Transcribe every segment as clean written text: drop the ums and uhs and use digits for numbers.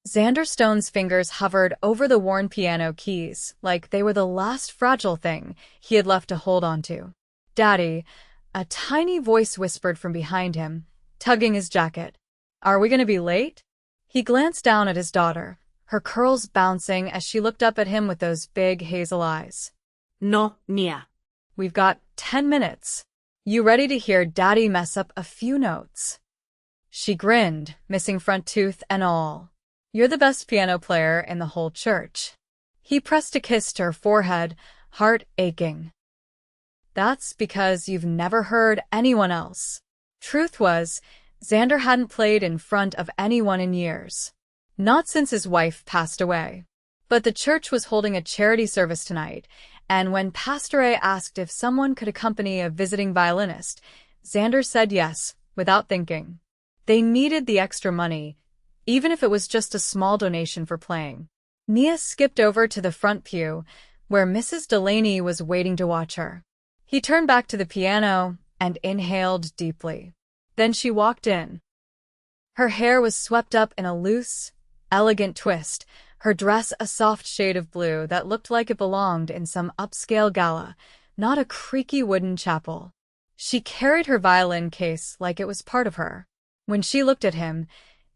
Xander Stone's fingers hovered over the worn piano keys like they were the last fragile thing he had left to hold onto. "Daddy," a tiny voice whispered from behind him, tugging his jacket. "Are we going to be late?" He glanced down at his daughter, her curls bouncing as she looked up at him with those big hazel eyes. No, Nia. "We've got 10 minutes. You ready to hear Daddy mess up a few notes?" She grinned, missing front tooth and all. "You're the best piano player in the whole church." He pressed a kiss to her forehead, heart aching. "That's because you've never heard anyone else." Truth was, Xander hadn't played in front of anyone in years. Not since his wife passed away. But the church was holding a charity service tonight, and when Pastor A asked if someone could accompany a visiting violinist, Xander said yes, without thinking. They needed the extra money, even if it was just a small donation for playing. Nia skipped over to the front pew, where Mrs. Delaney was waiting to watch her. He turned back to the piano and inhaled deeply. Then she walked in. Her hair was swept up in a loose, elegant twist, her dress a soft shade of blue that looked like it belonged in some upscale gala, not a creaky wooden chapel. She carried her violin case like it was part of her. When she looked at him,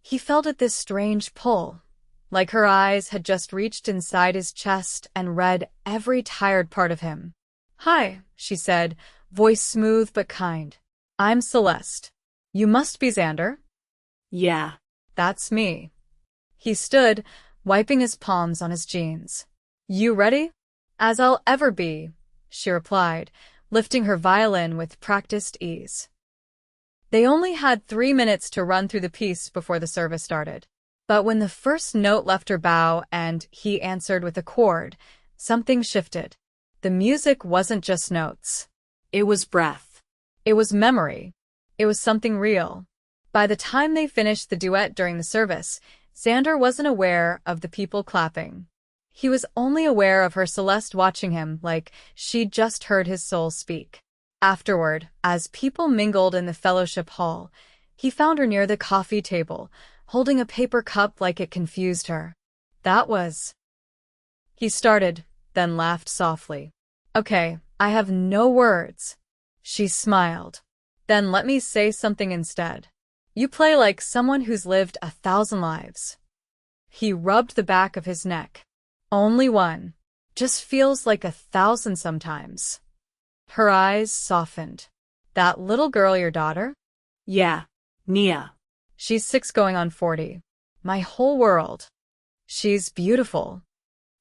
he felt at this strange pull, like her eyes had just reached inside his chest and read every tired part of him. "Hi," she said, voice smooth but kind. "I'm Celeste. You must be Xander." Yeah. "That's me." He stood, wiping his palms on his jeans. "You ready?" "As I'll ever be," she replied, lifting her violin with practiced ease. They only had 3 minutes to run through the piece before the service started. But when the first note left her bow and he answered with a chord, something shifted. The music wasn't just notes. It was breath. It was memory. It was something real. By the time they finished the duet during the service, Xander wasn't aware of the people clapping. He was only aware of her Celeste watching him like she'd just heard his soul speak. Afterward, as people mingled in the fellowship hall, he found her near the coffee table, holding a paper cup like it confused her. "That was—" He started, then laughed softly. "Okay, I have no words." She smiled. "Then let me say something instead. You play like someone who's lived 1,000 lives." He rubbed the back of his neck. "Only one. Just feels like 1,000 sometimes." Her eyes softened. "That little girl your daughter?" Yeah, Nia. "She's 6 going on 40. My whole world. She's beautiful.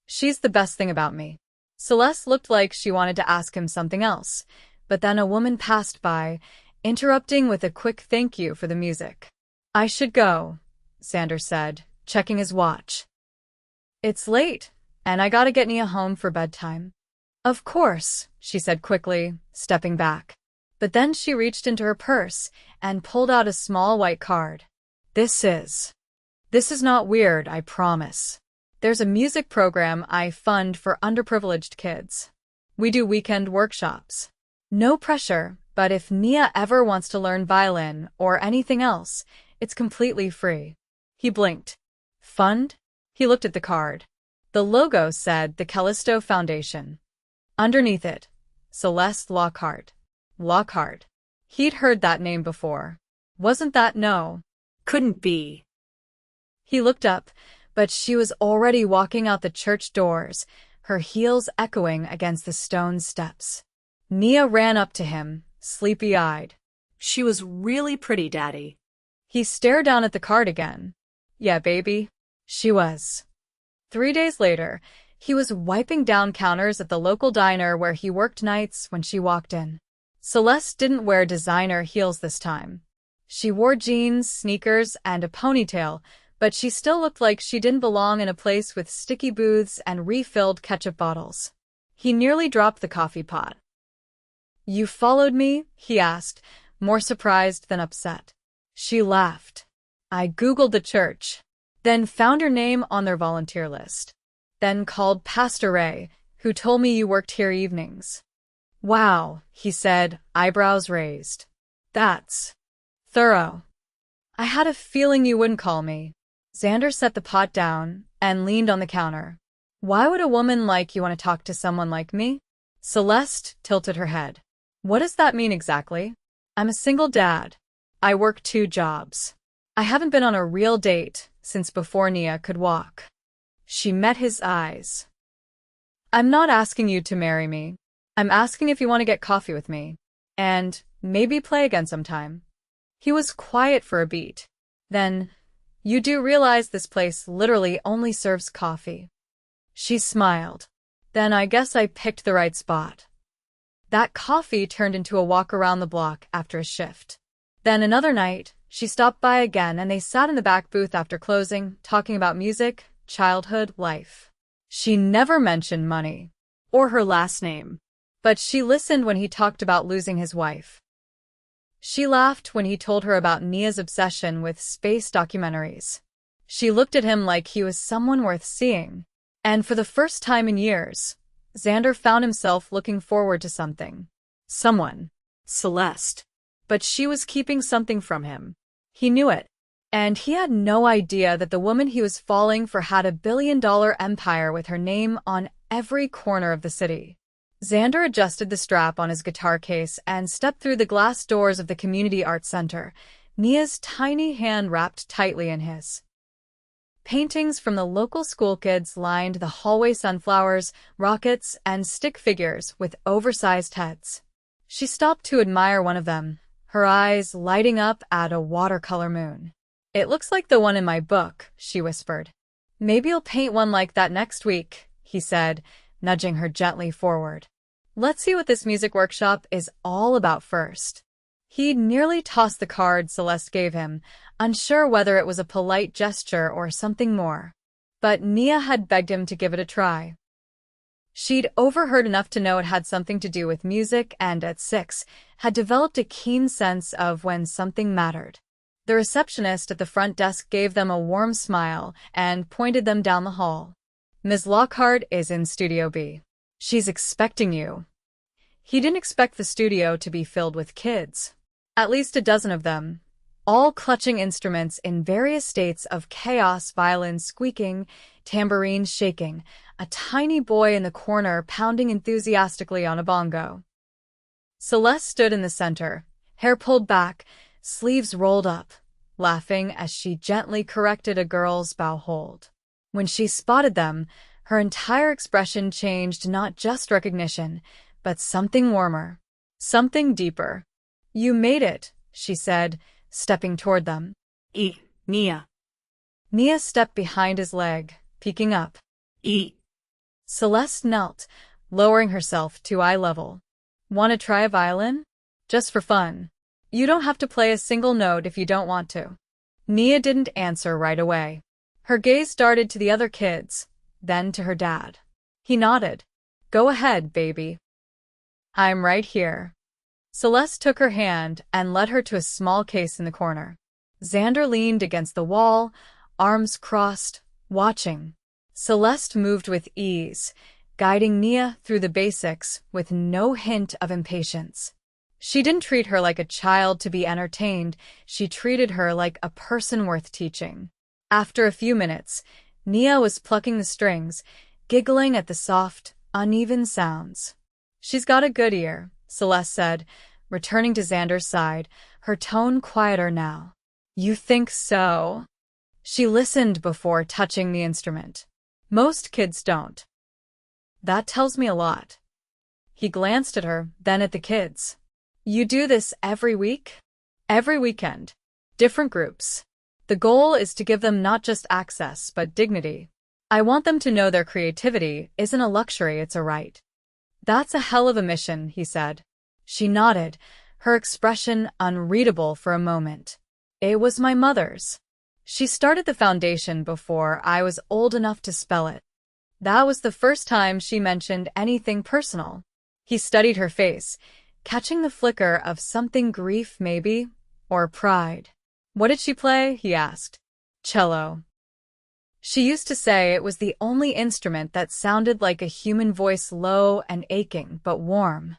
She's the best thing about me." Celeste looked like she wanted to ask him something else, but then a woman passed by, interrupting with a quick thank you for the music. "I should go," Xander said, checking his watch. "It's late, and I gotta get Nia home for bedtime." "Of course," she said quickly, stepping back. But then she reached into her purse and pulled out a small white card. This is not weird, I promise. There's a music program I fund for underprivileged kids. We do weekend workshops. No pressure, but if Nia ever wants to learn violin or anything else, it's completely free." He blinked. "Fund?" He looked at the card. The logo said the Callisto Foundation. Underneath it, Celeste Lockhart. Lockhart. He'd heard that name before. Wasn't that no? Couldn't be. He looked up, but she was already walking out the church doors, her heels echoing against the stone steps. Nia ran up to him, sleepy-eyed. She was really pretty, Daddy. He stared down at the card again. "Yeah, baby. She was." 3 days later, he was wiping down counters at the local diner where he worked nights when she walked in. Celeste didn't wear designer heels this time. She wore jeans, sneakers, and a ponytail, but she still looked like she didn't belong in a place with sticky booths and refilled ketchup bottles. He nearly dropped the coffee pot. "You followed me?" he asked, more surprised than upset. She laughed. "I Googled the church, then found your name on their volunteer list. Then called Pastor Ray, who told me you worked here evenings." "Wow," he said, eyebrows raised. "That's thorough. I had a feeling you wouldn't call me." Xander set the pot down and leaned on the counter. Why would a woman like you want to talk to someone like me? Celeste tilted her head. What does that mean exactly? I'm a single dad. I work 2 jobs. I haven't been on a real date since before Nia could walk. She met his eyes. I'm not asking you to marry me. I'm asking if you want to get coffee with me. And maybe play again sometime. He was quiet for a beat. Then, you do realize this place literally only serves coffee. She smiled. Then I guess I picked the right spot. That coffee turned into a walk around the block after a shift. Then another night, she stopped by again and they sat in the back booth after closing, talking about music, childhood, life. She never mentioned money. Or her last name. But she listened when he talked about losing his wife. She laughed when he told her about Nia's obsession with space documentaries. She looked at him like he was someone worth seeing. And for the first time in years, Xander found himself looking forward to something. Someone. Celeste. But she was keeping something from him. He knew it. And he had no idea that the woman he was falling for had a billion-dollar empire with her name on every corner of the city. Xander adjusted the strap on his guitar case and stepped through the glass doors of the Community Arts Center, Nia's tiny hand wrapped tightly in his. Paintings from the local school kids lined the hallway, sunflowers, rockets, and stick figures with oversized heads. She stopped to admire one of them, her eyes lighting up at a watercolor moon. It looks like the one in my book, she whispered. Maybe you'll paint one like that next week, he said, nudging her gently forward. Let's see what this music workshop is all about first. He nearly tossed the card Celeste gave him, unsure whether it was a polite gesture or something more. But Nia had begged him to give it a try. She'd overheard enough to know it had something to do with music and, at 6, had developed a keen sense of when something mattered. The receptionist at the front desk gave them a warm smile and pointed them down the hall. Ms. Lockhart is in Studio B. She's expecting you. He didn't expect the studio to be filled with kids. At least a dozen of them, all clutching instruments in various states of chaos, violins squeaking, tambourines shaking, a tiny boy in the corner pounding enthusiastically on a bongo. Celeste stood in the center, hair pulled back, sleeves rolled up, laughing as she gently corrected a girl's bow hold. When she spotted them, her entire expression changed, not just recognition, but something warmer, something deeper. You made it, she said, stepping toward them. Nia. Nia stepped behind his leg, peeking up. Celeste knelt, lowering herself to eye level. Want to try a violin? Just for fun. You don't have to play a single note if you don't want to. Nia didn't answer right away. Her gaze darted to the other kids, then to her dad. He nodded. Go ahead, baby. I'm right here. Celeste took her hand and led her to a small case in the corner. Xander leaned against the wall, arms crossed, watching. Celeste moved with ease, guiding Nia through the basics with no hint of impatience. She didn't treat her like a child to be entertained, she treated her like a person worth teaching. After a few minutes, Nia was plucking the strings, giggling at the soft, uneven sounds. She's got a good ear, Celeste said, returning to Xander's side, her tone quieter now. You think so? She listened before touching the instrument. Most kids don't. That tells me a lot. He glanced at her, then at the kids. You do this every week? Every weekend. Different groups. The goal is to give them not just access, but dignity. I want them to know their creativity isn't a luxury, it's a right. That's a hell of a mission, he said. She nodded, her expression unreadable for a moment. It was my mother's. She started the foundation before I was old enough to spell it. That was the first time she mentioned anything personal. He studied her face, catching the flicker of something grief maybe, or pride. What did she play? He asked. Cello. She used to say it was the only instrument that sounded like a human voice, low and aching, but warm.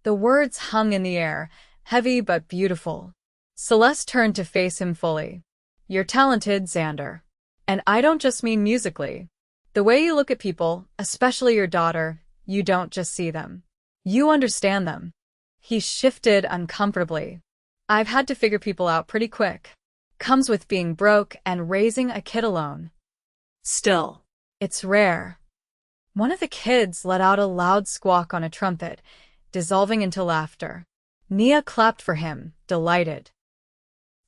The words hung in the air, heavy but beautiful. Celeste turned to face him fully. You're talented, Xander. And I don't just mean musically. The way you look at people, especially your daughter, you don't just see them. You understand them. He shifted uncomfortably. I've had to figure people out pretty quick. Comes with being broke and raising a kid alone. Still. It's rare. One of the kids let out a loud squawk on a trumpet, dissolving into laughter. Nia clapped for him, delighted.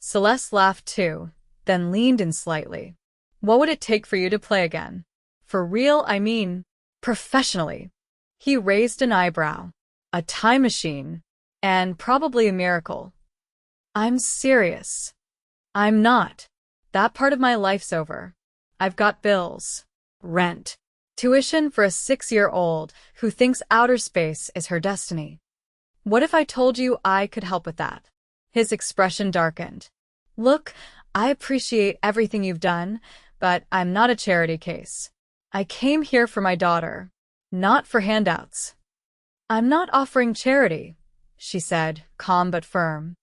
Celeste laughed too, then leaned in slightly. What would it take for you to play again? For real, I mean, professionally. He raised an eyebrow. A time machine. And probably a miracle. I'm serious. I'm not. That part of my life's over. I've got bills. Rent. Tuition for a 6-year-old who thinks outer space is her destiny. What if I told you I could help with that? His expression darkened. Look, I appreciate everything you've done, but I'm not a charity case. I came here for my daughter, not for handouts. I'm not offering charity, she said, calm but firm.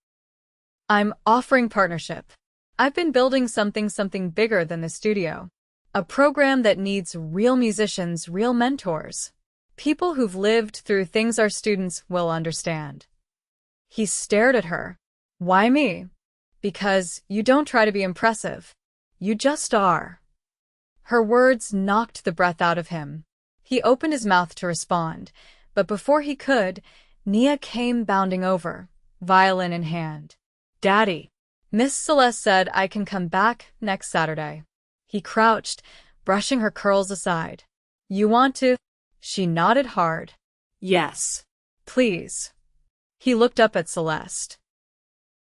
I'm offering partnership. I've been building something bigger than the studio. A program that needs real musicians, real mentors. People who've lived through things our students will understand. He stared at her. Why me? Because you don't try to be impressive. You just are. Her words knocked the breath out of him. He opened his mouth to respond, but before he could, Nia came bounding over, violin in hand. Daddy. Miss Celeste said I can come back next Saturday. He crouched, brushing her curls aside. You want to? She nodded hard. Yes. Please. He looked up at Celeste.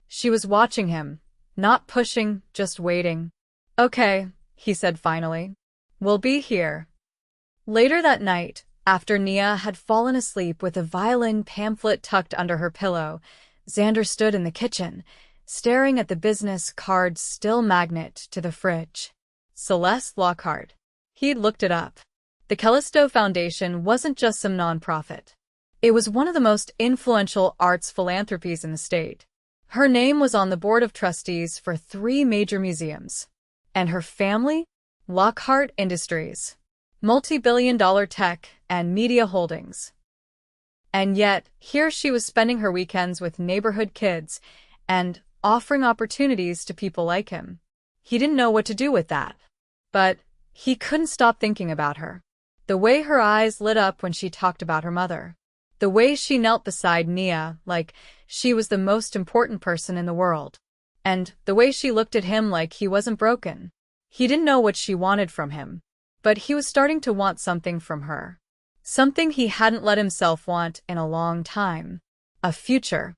She was watching him, not pushing, just waiting. Okay, he said finally. We'll be here. Later that night, after Nia had fallen asleep with a violin pamphlet tucked under her pillow, Xander stood in the kitchen, staring at the business card still magnet to the fridge. Celeste Lockhart. He'd looked it up. The Callisto Foundation wasn't just some nonprofit. It was one of the most influential arts philanthropies in the state. Her name was on the board of trustees for 3 major museums. And her family? Lockhart Industries. Multi-billion-dollar tech and media holdings. And yet, here she was spending her weekends with neighborhood kids and offering opportunities to people like him. He didn't know what to do with that. But he couldn't stop thinking about her. The way her eyes lit up when she talked about her mother. The way she knelt beside Nia like she was the most important person in the world. And the way she looked at him like he wasn't broken. He didn't know what she wanted from him. But he was starting to want something from her. Something he hadn't let himself want in a long time. A future.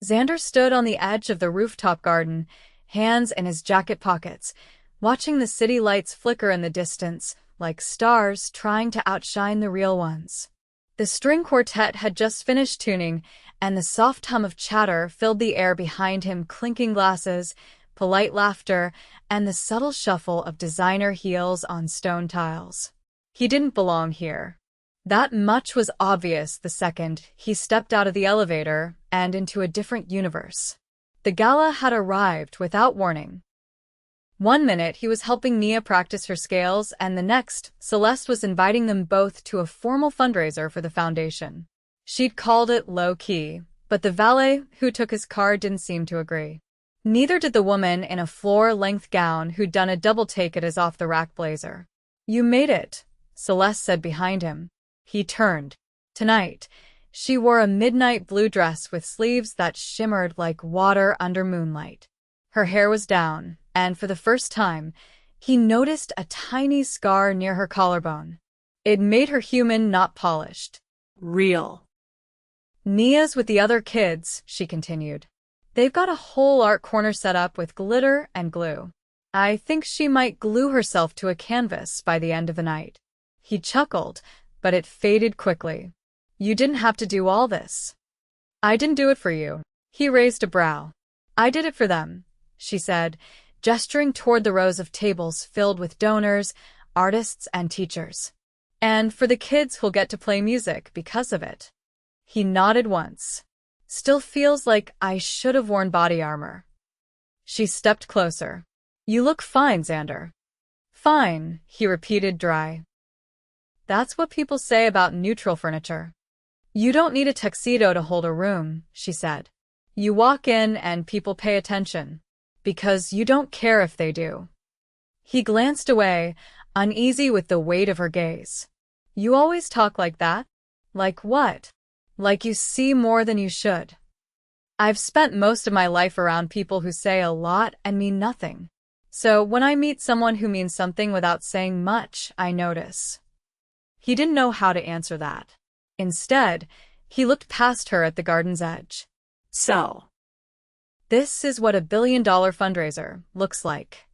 Xander stood on the edge of the rooftop garden, hands in his jacket pockets, watching the city lights flicker in the distance, like stars trying to outshine the real ones. The string quartet had just finished tuning, and the soft hum of chatter filled the air behind him, clinking glasses, polite laughter, and the subtle shuffle of designer heels on stone tiles. He didn't belong here. That much was obvious the second he stepped out of the elevator and into a different universe. The gala had arrived without warning. One minute he was helping Nia practice her scales, and the next, Celeste was inviting them both to a formal fundraiser for the foundation. She'd called it low-key, but the valet who took his card didn't seem to agree. Neither did the woman in a floor-length gown who'd done a double-take at his off-the-rack blazer. You made it, Celeste said behind him. He turned. Tonight, she wore a midnight blue dress with sleeves that shimmered like water under moonlight. Her hair was down, and for the first time, he noticed a tiny scar near her collarbone. It made her human, not polished. Real. Nia's with the other kids, she continued. They've got a whole art corner set up with glitter and glue. I think she might glue herself to a canvas by the end of the night. He chuckled, but it faded quickly. You didn't have to do all this. I didn't do it for you. He raised a brow. I did it for them, she said, gesturing toward the rows of tables filled with donors, artists, and teachers. And for the kids who'll get to play music because of it. He nodded once. Still feels like I should have worn body armor. She stepped closer. You look fine, Xander. Fine, he repeated dry. That's what people say about neutral furniture. You don't need a tuxedo to hold a room, she said. You walk in and people pay attention. Because you don't care if they do. He glanced away, uneasy with the weight of her gaze. You always talk like that? Like what? Like you see more than you should. I've spent most of my life around people who say a lot and mean nothing. So when I meet someone who means something without saying much, I notice. He didn't know how to answer that. Instead, he looked past her at the garden's edge. So, this is what a billion-dollar fundraiser looks like.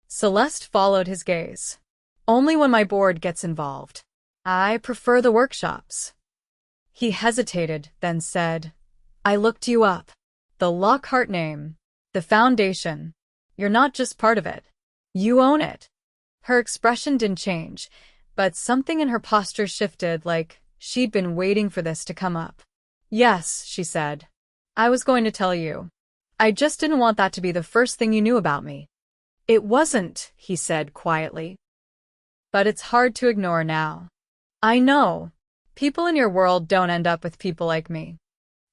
Celeste followed his gaze. Only when my board gets involved. I prefer the workshops. He hesitated, then said, I looked you up. The Lockhart name. The foundation. You're not just part of it. You own it. Her expression didn't change, but something in her posture shifted, like she'd been waiting for this to come up. Yes, she said. I was going to tell you. I just didn't want that to be the first thing you knew about me. It wasn't, he said quietly. But it's hard to ignore now. I know. People in your world don't end up with people like me.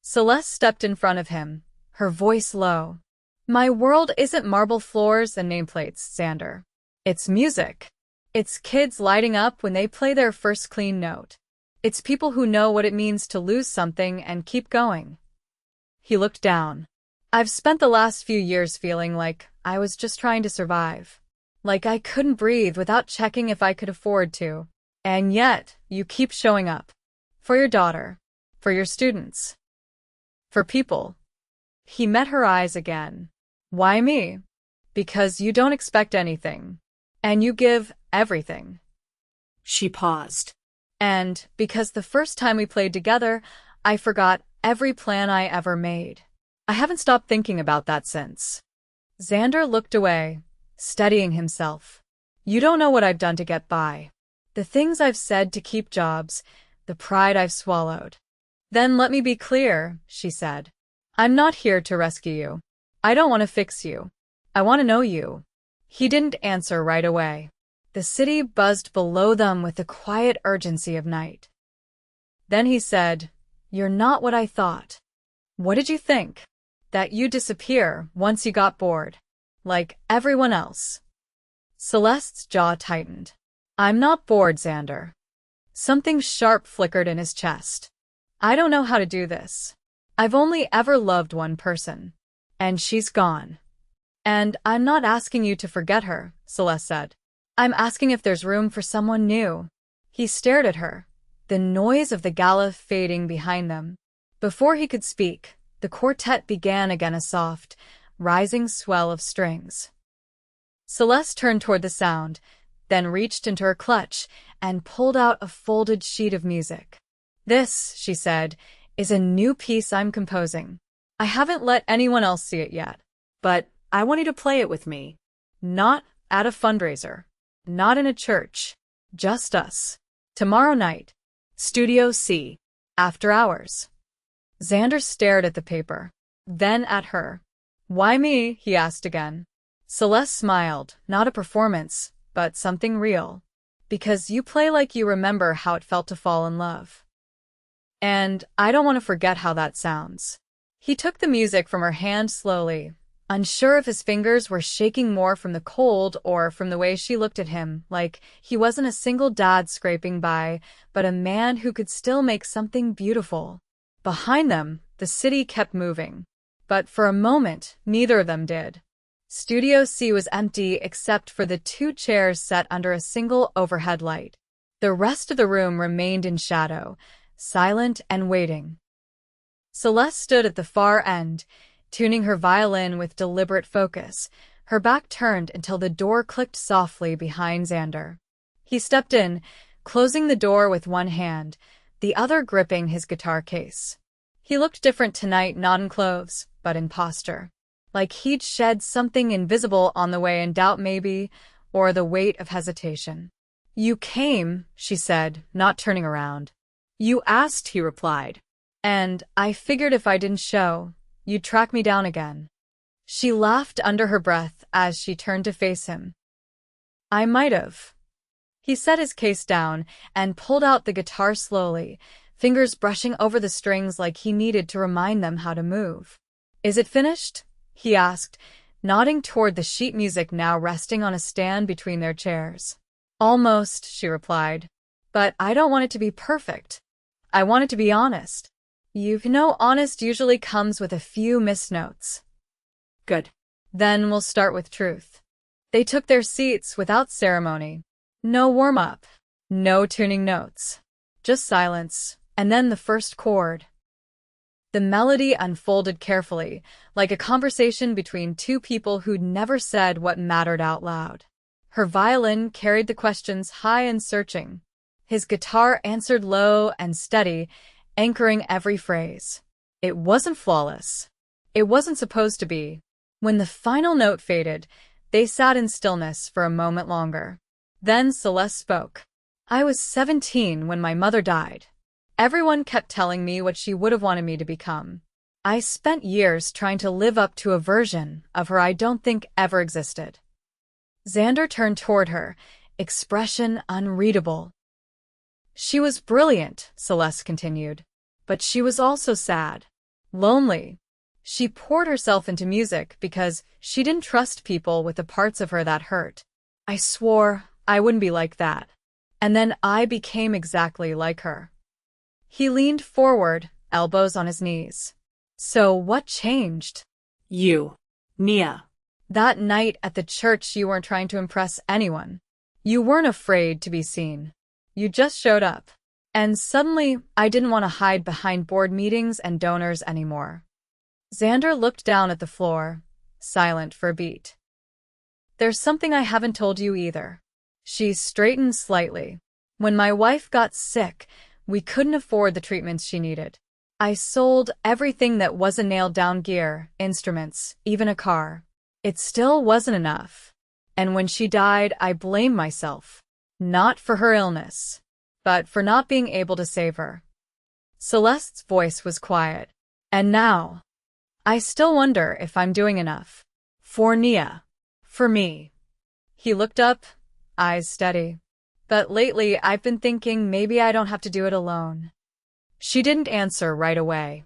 Celeste stepped in front of him, her voice low. My world isn't marble floors and nameplates, Xander. It's music. It's kids lighting up when they play their first clean note. It's people who know what it means to lose something and keep going. He looked down. I've spent the last few years feeling like I was just trying to survive. Like I couldn't breathe without checking if I could afford to. And yet, you keep showing up. For your daughter. For your students. For people. He met her eyes again. Why me? Because you don't expect anything. And you give everything. She paused. And because the first time we played together, I forgot every plan I ever made. I haven't stopped thinking about that since. Xander looked away, steadying himself. You don't know what I've done to get by. The things I've said to keep jobs, the pride I've swallowed. Then let me be clear, she said. I'm not here to rescue you. I don't want to fix you. I want to know you. He didn't answer right away. The city buzzed below them with the quiet urgency of night. Then he said, You're not what I thought. What did you think? That you'd disappear once you got bored. Like everyone else. Celeste's jaw tightened. I'm not bored, Xander. Something sharp flickered in his chest. I don't know how to do this. I've only ever loved one person. And she's gone. And I'm not asking you to forget her, Celeste said. I'm asking if there's room for someone new. He stared at her, the noise of the gala fading behind them. Before he could speak, the quartet began again, a soft, rising swell of strings. Celeste turned toward the sound, then reached into her clutch and pulled out a folded sheet of music. This, she said, is a new piece I'm composing. I haven't let anyone else see it yet, but I want you to play it with me. Not at a fundraiser. Not in a church. Just us. Tomorrow night. Studio C. After hours. Xander stared at the paper, then at her. Why me? He asked again. Celeste smiled, not a performance, but something real. Because you play like you remember how it felt to fall in love. And I don't want to forget how that sounds. He took the music from her hand slowly, unsure if his fingers were shaking more from the cold or from the way she looked at him, like he wasn't a single dad scraping by, but a man who could still make something beautiful. Behind them, the city kept moving. But for a moment, neither of them did. Studio C was empty except for the two chairs set under a single overhead light. The rest of the room remained in shadow, silent and waiting. Celeste stood at the far end, tuning her violin with deliberate focus, her back turned until the door clicked softly behind Xander. He stepped in, closing the door with one hand, the other gripping his guitar case. He looked different tonight, not in clothes, but in posture. Like he'd shed something invisible on the way, in doubt maybe, or the weight of hesitation. You came, she said, not turning around. You asked, he replied. And I figured if I didn't show, you'd track me down again. She laughed under her breath as she turned to face him. I might have. He set his case down and pulled out the guitar slowly, fingers brushing over the strings like he needed to remind them how to move. Is it finished? He asked, nodding toward the sheet music now resting on a stand between their chairs. Almost, she replied. But I don't want it to be perfect. I want it to be honest. You know, honest usually comes with a few missed notes. Good. Then we'll start with truth. They took their seats without ceremony. No warm-up. No tuning notes. Just silence, and then the first chord. The melody unfolded carefully, like a conversation between two people who'd never said what mattered out loud. Her violin carried the questions high and searching. His guitar answered low and steady, anchoring every phrase. It wasn't flawless. It wasn't supposed to be. When the final note faded, they sat in stillness for a moment longer. Then Celeste spoke. I was 17 when my mother died. Everyone kept telling me what she would have wanted me to become. I spent years trying to live up to a version of her I don't think ever existed. Xander turned toward her, expression unreadable. She was brilliant, Celeste continued, but she was also sad, lonely. She poured herself into music because she didn't trust people with the parts of her that hurt. I swore I wouldn't be like that. And then I became exactly like her. He leaned forward, elbows on his knees. So what changed? You, Nia. That night at the church you weren't trying to impress anyone. You weren't afraid to be seen. You just showed up. And suddenly, I didn't want to hide behind board meetings and donors anymore. Xander looked down at the floor, silent for a beat. There's something I haven't told you either. She straightened slightly. When my wife got sick, we couldn't afford the treatments she needed. I sold everything that wasn't nailed down: gear, instruments, even a car. It still wasn't enough. And when she died, I blamed myself. Not for her illness, but for not being able to save her. Celeste's voice was quiet. And now, I still wonder if I'm doing enough. For Nia. For me. He looked up, eyes steady. But lately, I've been thinking maybe I don't have to do it alone. She didn't answer right away.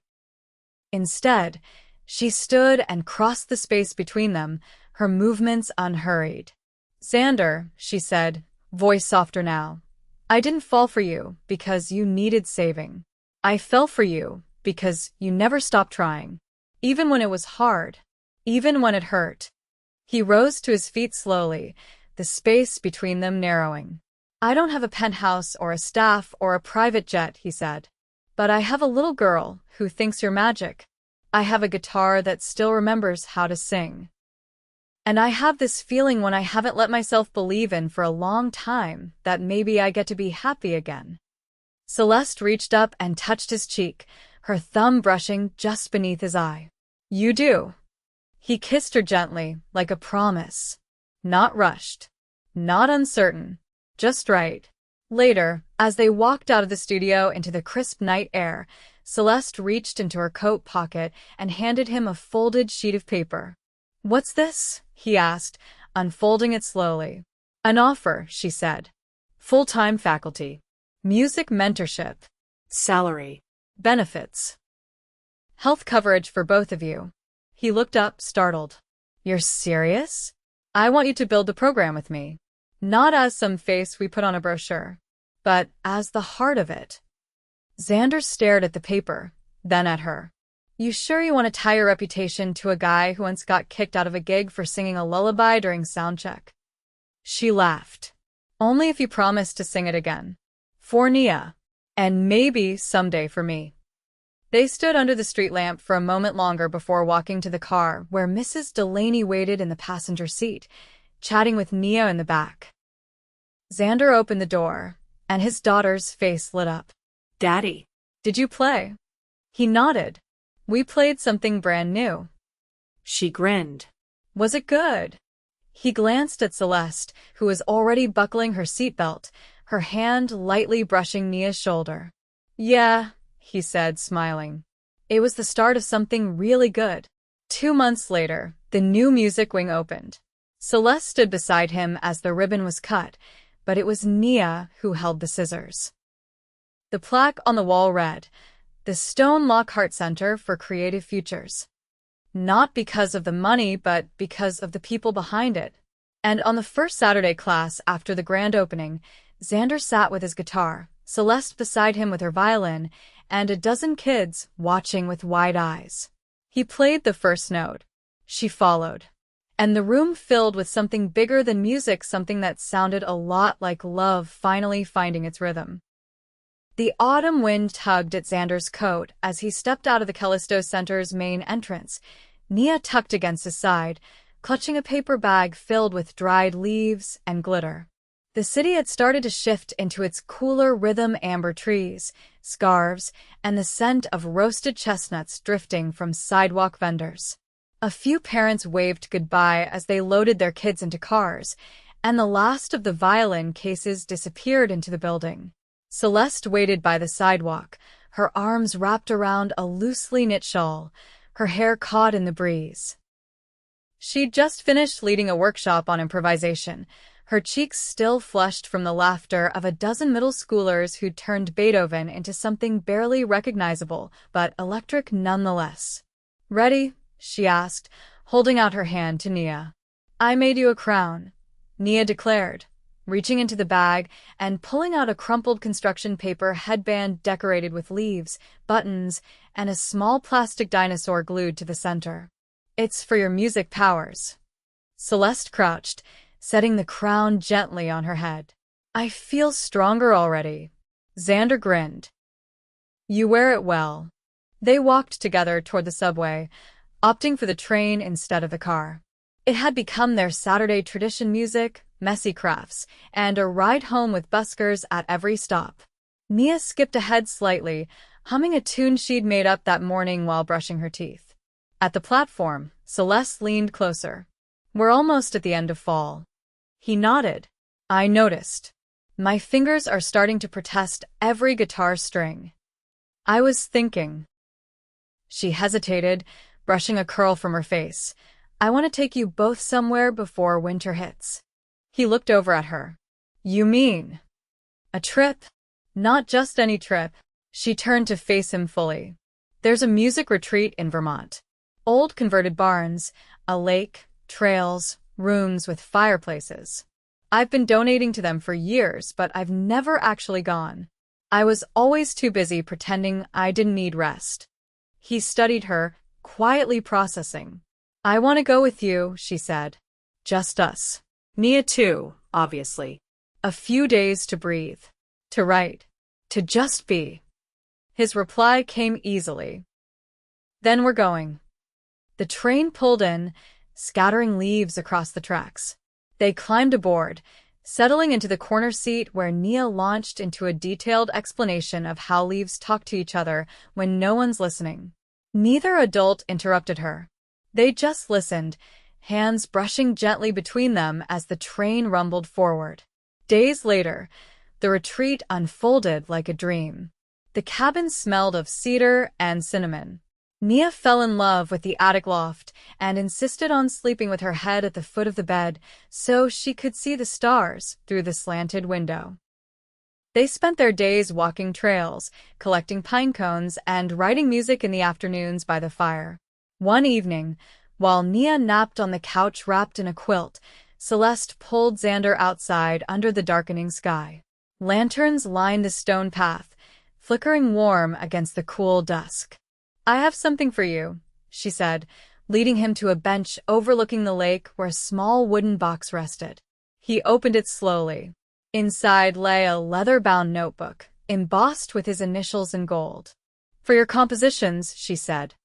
Instead, she stood and crossed the space between them, her movements unhurried. Xander, she said, voice softer now. I didn't fall for you because you needed saving. I fell for you because you never stopped trying. Even when it was hard. Even when it hurt. He rose to his feet slowly, the space between them narrowing. I don't have a penthouse or a staff or a private jet, he said. But I have a little girl who thinks you're magic. I have a guitar that still remembers how to sing. And I have this feeling when I haven't let myself believe in for a long time that maybe I get to be happy again. Celeste reached up and touched his cheek, her thumb brushing just beneath his eye. You do. He kissed her gently, like a promise. Not rushed. Not uncertain. Just right. Later, as they walked out of the studio into the crisp night air, Celeste reached into her coat pocket and handed him a folded sheet of paper. What's this? He asked, unfolding it slowly. An offer, she said. Full-time faculty. Music mentorship. Salary. Benefits. Health coverage for both of you. He looked up, startled. You're serious? I want you to build the program with me. Not as some face we put on a brochure, but as the heart of it. Xander stared at the paper, then at her. You sure you want to tie your reputation to a guy who once got kicked out of a gig for singing a lullaby during soundcheck? She laughed. Only if you promise to sing it again. For Nia. And maybe someday for me. They stood under the street lamp for a moment longer before walking to the car, where Mrs. Delaney waited in the passenger seat, chatting with Nia in the back. Xander opened the door, and his daughter's face lit up. Daddy. Did you play? He nodded. We played something brand new. She grinned. Was it good? He glanced at Celeste, who was already buckling her seatbelt, her hand lightly brushing Nia's shoulder. Yeah, he said, smiling. It was the start of something really good. 2 months later, the new music wing opened. Celeste stood beside him as the ribbon was cut, but it was Nia who held the scissors. The plaque on the wall read, "The Stone Lockhart Center for Creative Futures." Not because of the money, but because of the people behind it. And on the first Saturday class after the grand opening, Xander sat with his guitar, Celeste beside him with her violin, and a dozen kids watching with wide eyes. He played the first note. She followed. And the room filled with something bigger than music, something that sounded a lot like love finally finding its rhythm. The autumn wind tugged at Xander's coat as he stepped out of the Callisto Center's main entrance, Nia tucked against his side, clutching a paper bag filled with dried leaves and glitter. The city had started to shift into its cooler rhythm, amber trees, scarves, and the scent of roasted chestnuts drifting from sidewalk vendors. A few parents waved goodbye as they loaded their kids into cars, and the last of the violin cases disappeared into the building. Celeste waited by the sidewalk, her arms wrapped around a loosely knit shawl, her hair caught in the breeze. She'd just finished leading a workshop on improvisation, her cheeks still flushed from the laughter of a dozen middle schoolers who'd turned Beethoven into something barely recognizable, but electric nonetheless. "Ready?" she asked, holding out her hand to Nia. "I made you a crown," Nia declared, reaching into the bag and pulling out a crumpled construction paper headband decorated with leaves, buttons, and a small plastic dinosaur glued to the center. "It's for your music powers." Celeste crouched, setting the crown gently on her head. "I feel stronger already." Xander grinned. "You wear it well." They walked together toward the subway, opting for the train instead of the car. It had become their Saturday tradition: music, messy crafts, and a ride home with buskers at every stop. Nia skipped ahead slightly, humming a tune she'd made up that morning while brushing her teeth. At the platform, Celeste leaned closer. "We're almost at the end of fall." He nodded. "I noticed. My fingers are starting to protest every guitar string." "I was thinking." She hesitated, brushing a curl from her face. "I want to take you both somewhere before winter hits." He looked over at her. "You mean a trip?" "Not just any trip." She turned to face him fully. "There's a music retreat in Vermont. Old converted barns, a lake, trails, rooms with fireplaces. I've been donating to them for years, but I've never actually gone. I was always too busy pretending I didn't need rest." He studied her, quietly processing. "I want to go with you," she said. "Just us." Nia too, obviously. "A few days to breathe. To write. To just be." His reply came easily. "Then we're going." The train pulled in, scattering leaves across the tracks. They climbed aboard, settling into the corner seat where Nia launched into a detailed explanation of how leaves talk to each other when no one's listening. Neither adult interrupted her. They just listened, hands brushing gently between them as the train rumbled forward. Days later, the retreat unfolded like a dream. The cabin smelled of cedar and cinnamon. Nia fell in love with the attic loft and insisted on sleeping with her head at the foot of the bed so she could see the stars through the slanted window. They spent their days walking trails, collecting pine cones, and writing music in the afternoons by the fire. One evening, while Nia napped on the couch wrapped in a quilt, Celeste pulled Xander outside under the darkening sky. Lanterns lined the stone path, flickering warm against the cool dusk. "I have something for you," she said, leading him to a bench overlooking the lake where a small wooden box rested. He opened it slowly. Inside lay a leather-bound notebook, embossed with his initials in gold. "For your compositions," she said.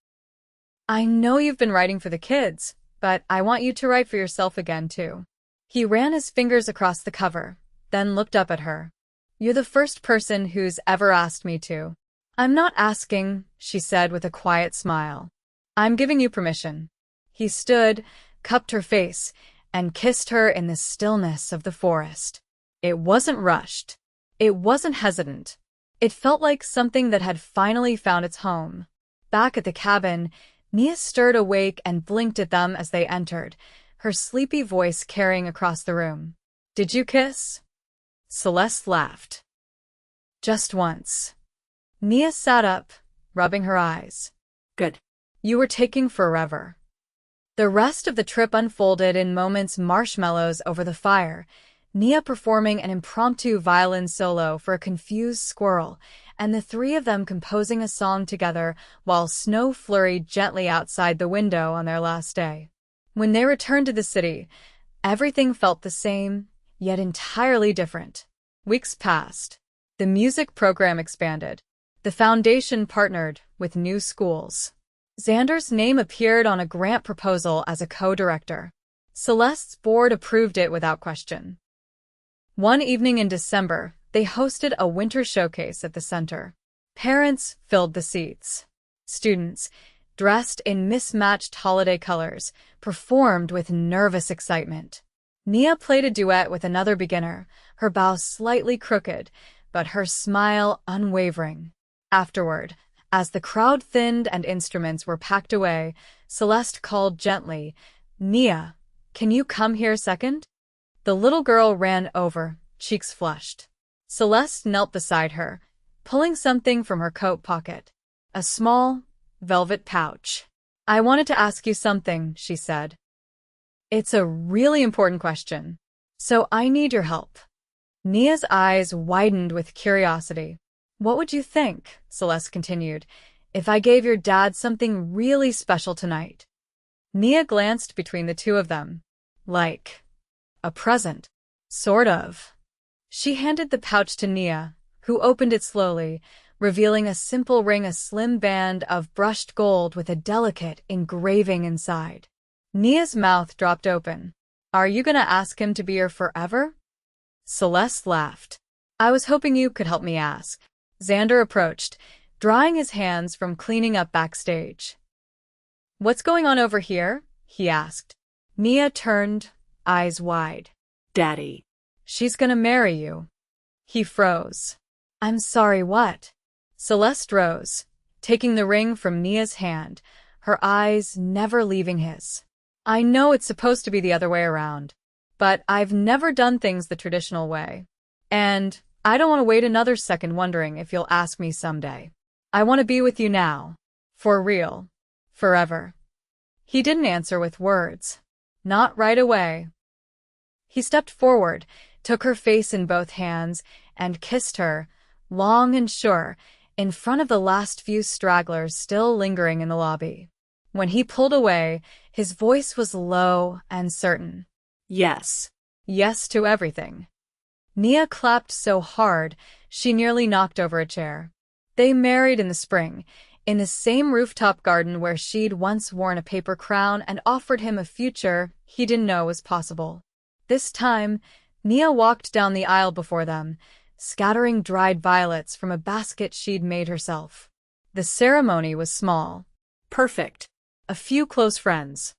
"I know you've been writing for the kids, but I want you to write for yourself again, too." He ran his fingers across the cover, then looked up at her. "You're the first person who's ever asked me to." "I'm not asking," she said with a quiet smile. "I'm giving you permission." He stood, cupped her face, and kissed her in the stillness of the forest. It wasn't rushed. It wasn't hesitant. It felt like something that had finally found its home. Back at the cabin, Nia stirred awake and blinked at them as they entered, her sleepy voice carrying across the room. "Did you kiss?" Celeste laughed. "Just once." Nia sat up, rubbing her eyes. Good. "You were taking forever." The rest of the trip unfolded in moments, marshmallows over the fire, Nia performing an impromptu violin solo for a confused squirrel, and the three of them composing a song together while snow flurried gently outside the window on their last day. When they returned to the city, everything felt the same, yet entirely different. Weeks passed. The music program expanded. The foundation partnered with new schools. Xander's name appeared on a grant proposal as a co-director. Celeste's board approved it without question. One evening in December, they hosted a winter showcase at the center. Parents filled the seats. Students, dressed in mismatched holiday colors, performed with nervous excitement. Nia played a duet with another beginner, her bow slightly crooked, but her smile unwavering. Afterward, as the crowd thinned and instruments were packed away, Celeste called gently, "Nia, can you come here a second?" The little girl ran over, cheeks flushed. Celeste knelt beside her, pulling something from her coat pocket. A small, velvet pouch. "I wanted to ask you something," she said. "It's a really important question, so I need your help." Nia's eyes widened with curiosity. "What would you think," Celeste continued, "if I gave your dad something really special tonight?" Nia glanced between the two of them. "Like a present?" "Sort of." She handed the pouch to Nia, who opened it slowly, revealing a simple ring, a slim band of brushed gold with a delicate engraving inside. Nia's mouth dropped open. "Are you gonna ask him to be here forever?" Celeste laughed. "I was hoping you could help me ask." Xander approached, drying his hands from cleaning up backstage. "What's going on over here?" he asked. Nia turned, eyes wide. Daddy. "She's gonna marry you." He froze. "I'm sorry, what?" Celeste rose, taking the ring from Nia's hand, her eyes never leaving his. "I know it's supposed to be the other way around, but I've never done things the traditional way. And I don't want to wait another second wondering if you'll ask me someday. I want to be with you now. For real. Forever." He didn't answer with words. Not right away. He stepped forward, took her face in both hands, and kissed her, long and sure, in front of the last few stragglers still lingering in the lobby. When he pulled away, his voice was low and certain. Yes. Yes to everything. Nia clapped so hard, she nearly knocked over a chair. They married in the spring, in the same rooftop garden where she'd once worn a paper crown and offered him a future he didn't know was possible. This time, Nia walked down the aisle before them, scattering dried violets from a basket she'd made herself. The ceremony was small. Perfect. A few close friends.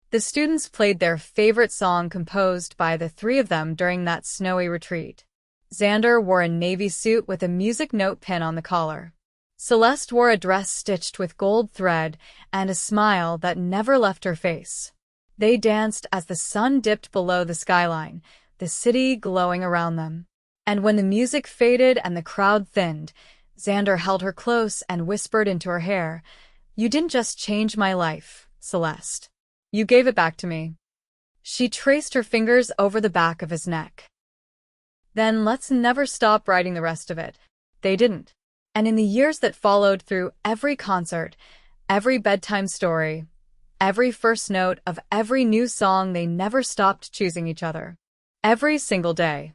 The students played their favorite song composed by the three of them during that snowy retreat. Xander wore a navy suit with a music note pin on the collar. Celeste wore a dress stitched with gold thread and a smile that never left her face. They danced as the sun dipped below the skyline, the city glowing around them. And when the music faded and the crowd thinned, Xander held her close and whispered into her hair, "You didn't just change my life, Celeste. You gave it back to me." She traced her fingers over the back of his neck. "Then let's never stop writing the rest of it." They didn't. And in the years that followed, through every concert, every bedtime story, every first note of every new song, they never stopped choosing each other. Every single day.